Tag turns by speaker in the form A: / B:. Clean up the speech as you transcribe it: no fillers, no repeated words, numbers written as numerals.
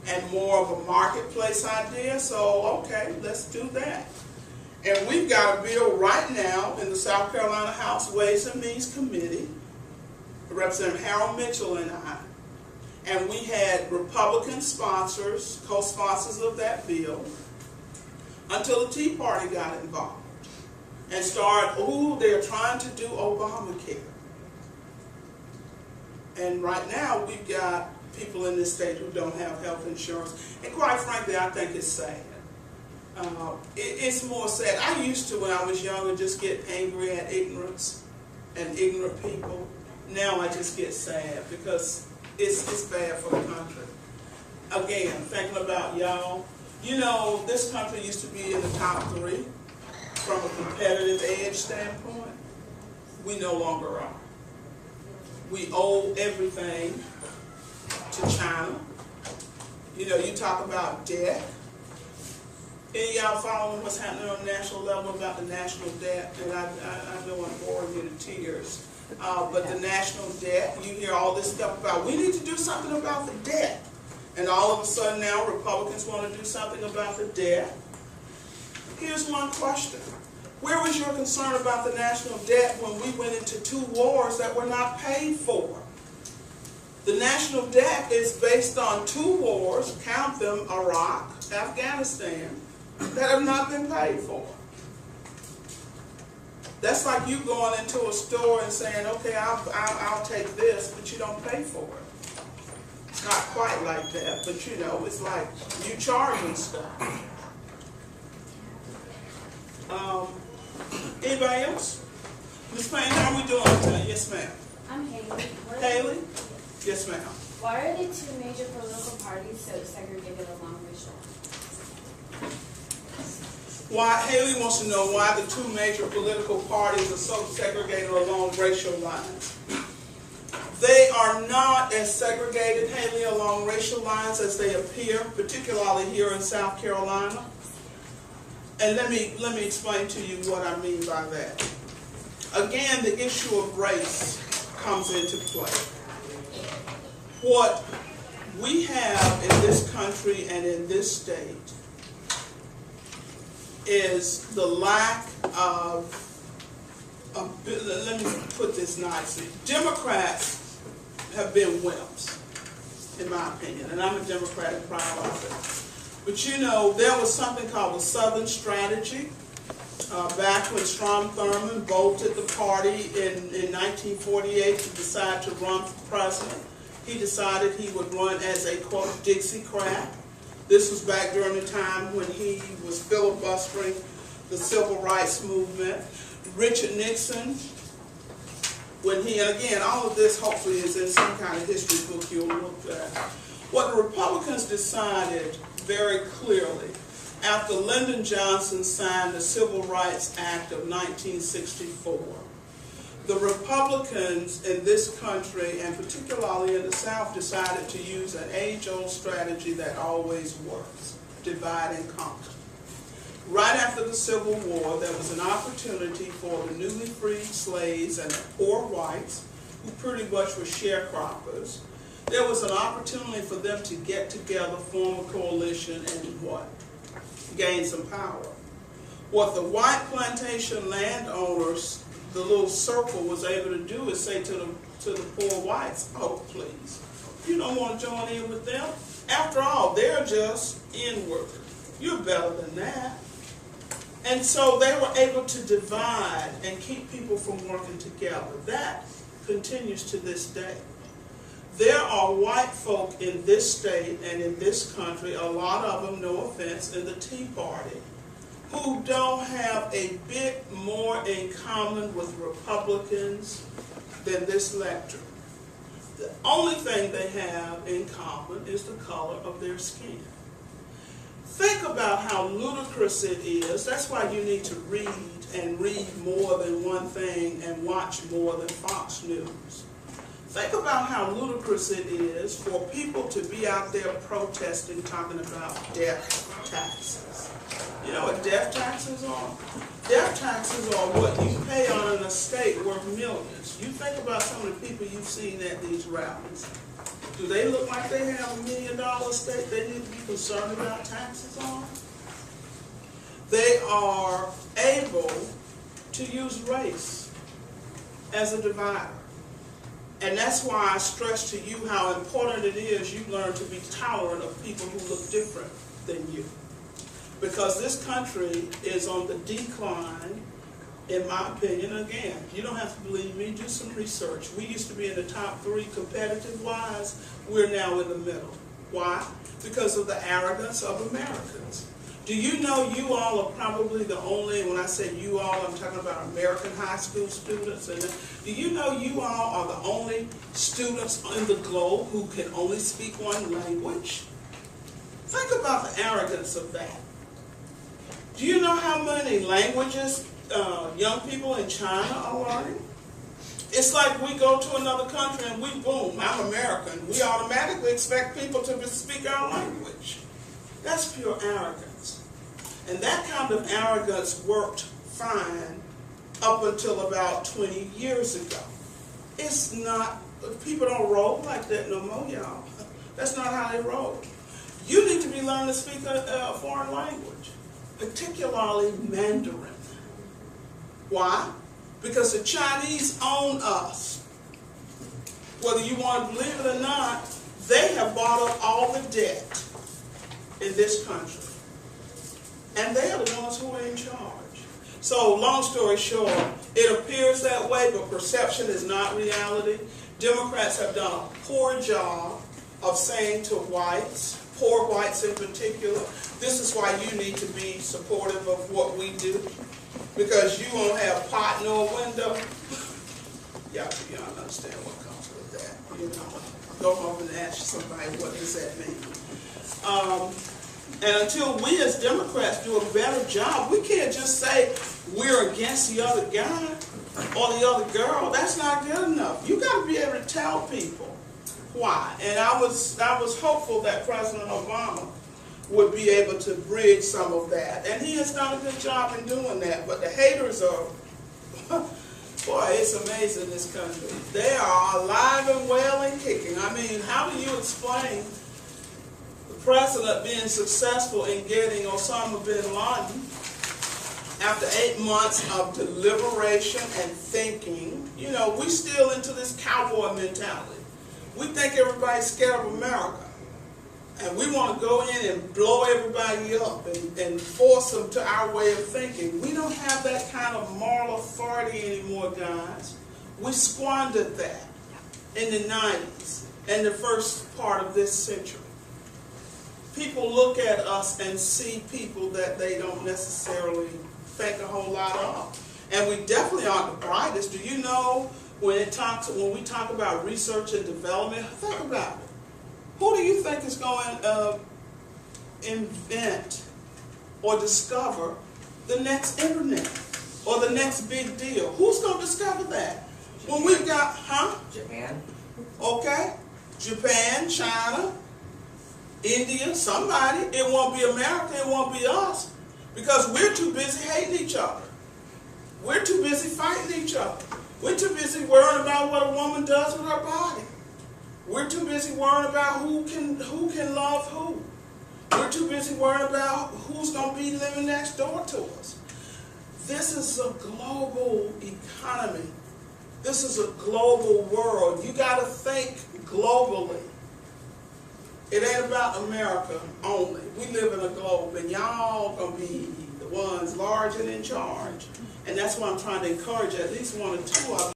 A: and more of a marketplace idea. So, okay, let's do that. And we've got a bill right now in the South Carolina House Ways and Means Committee, Representative Harold Mitchell and I, and we had Republican sponsors, co-sponsors of that bill, until the Tea Party got involved and started, they're trying to do Obamacare. And right now we've got people in this state who don't have health insurance. And quite frankly, I think it's sad. It's more sad. I used to, when I was younger, just get angry at ignorance and ignorant people. Now I just get sad because it's bad for the country. Again, thinking about y'all, you know, this country used to be in the top 3 from a competitive edge standpoint. We no longer are. We owe everything to China. You know, you talk about debt. Any of y'all following what's happening on the national level about the national debt? And I don't want to bore you to tears. But the national debt, you hear all this stuff about, we need to do something about the debt. And all of a sudden now Republicans want to do something about the debt. Here's one question. Where was your concern about the national debt when we went into 2 wars that were not paid for? The national debt is based on 2 wars, count them, Iraq, Afghanistan, that have not been paid for. That's like you going into a store and saying, okay, I'll take this, but you don't pay for it. It's not quite like that, but you know, it's like you charging stuff. Anybody else? Ms. Payne, how are we doing today? Yes, ma'am.
B: I'm Haley.
A: Haley? Yes, ma'am.
B: Why are the 2 major political parties so segregated along racial lines?
A: Haley wants to know why the 2 major political parties are so segregated along racial lines. They are not as segregated, Haley, along racial lines as they appear, particularly here in South Carolina. And let me explain to you what I mean by that. Again, the issue of race comes into play. What we have in this country and in this state is the lack of, let me put this nicely, Democrats have been wimps, in my opinion, and I'm a Democrat and proud of it. But you know, there was something called the Southern Strategy back when Strom Thurmond bolted the party in 1948 to decide to run for president. He decided he would run as a, quote, Dixiecrat. This was back during the time when he was filibustering the civil rights movement. Richard Nixon, when he, and again, all of this hopefully is in some kind of history book you'll look at. What the Republicans decided very clearly after Lyndon Johnson signed the Civil Rights Act of 1964, the Republicans in this country, and particularly in the South, decided to use an age-old strategy that always works: divide and conquer. Right after the Civil War, there was an opportunity for the newly freed slaves and the poor whites, who pretty much were sharecroppers. There was an opportunity for them to get together, form a coalition, and what? Gain some power. What the white plantation landowners, the little circle, was able to do is say to the poor whites, oh, please, you don't want to join in with them? After all, they're just inward. You're better than that. And so they were able to divide and keep people from working together. That continues to this day. There are white folk in this state and in this country, a lot of them, no offense, in the Tea Party, who don't have a bit more in common with Republicans than this lecture. The only thing they have in common is the color of their skin. Think about how ludicrous it is. That's why you need to read and read more than one thing and watch more than Fox News. Think about how ludicrous it is for people to be out there protesting, talking about death taxes. You know what death taxes are? Death taxes are what you pay on an estate worth millions. You think about some of the people you've seen at these rallies. Do they look like they have $1 million estate they need to be concerned about taxes on? They are able to use race as a divider. And that's why I stress to you how important it is you learn to be tolerant of people who look different than you. Because this country is on the decline, in my opinion. Again, you don't have to believe me, do some research. We used to be in the top 3 competitive-wise. We're now in the middle. Why? Because of the arrogance of Americans. Do you know you all are probably the only, when I say you all, I'm talking about American high school students. And do you know you all are the only students in the globe who can only speak one language? Think about the arrogance of that. Do you know how many languages young people in China are learning? It's like we go to another country and we, boom, I'm American. We automatically expect people to speak our language. That's pure arrogance. And that kind of arrogance worked fine up until about 20 years ago. It's not, people don't roll like that no more, y'all. That's not how they roll. You need to be learning to speak a foreign language, particularly Mandarin. Why? Because the Chinese own us. Whether you want to believe it or not, they have bought up all the debt in this country. And they are the ones who are in charge. So, long story short, it appears that way, but perception is not reality. Democrats have done a poor job of saying to whites, poor whites in particular, this is why you need to be supportive of what we do. Because you won't have pot nor window. Y'all understand what comes with that. You know, go home and ask somebody, what does that mean? And until we as Democrats do a better job, we can't just say we're against the other guy or the other girl. That's not good enough. You got to be able to tell people why. And I was hopeful that President Obama would be able to bridge some of that. And he has done a good job in doing that. But the haters are, boy, it's amazing, this country. They are alive and well and kicking. I mean, how do you explain the president being successful in getting Osama bin Laden after 8 months of deliberation and thinking? You know, we still into this cowboy mentality. We think everybody's scared of America. And we want to go in and blow everybody up and force them to our way of thinking. We don't have that kind of moral authority anymore, guys. We squandered that in the 90s and the first part of this century. People look at us and see people that they don't necessarily think a whole lot of. And we definitely aren't the brightest. Do you know when we talk about research and development, think about it. Who do you think is going to invent or discover the next internet or the next big deal? Who's going to discover that? When we've got,
C: Japan.
A: Okay. Japan, China, India, somebody. It won't be America, it won't be us. Because we're too busy hating each other. We're too busy fighting each other. We're too busy worrying about what a woman does with her body. We're too busy worrying about who can love who. We're too busy worrying about who's going to be living next door to us. This is a global economy. This is a global world. You got to think globally. It ain't about America only. We live in a globe, and y'all going to be the ones large and in charge. And that's why I'm trying to encourage at least one or two of you.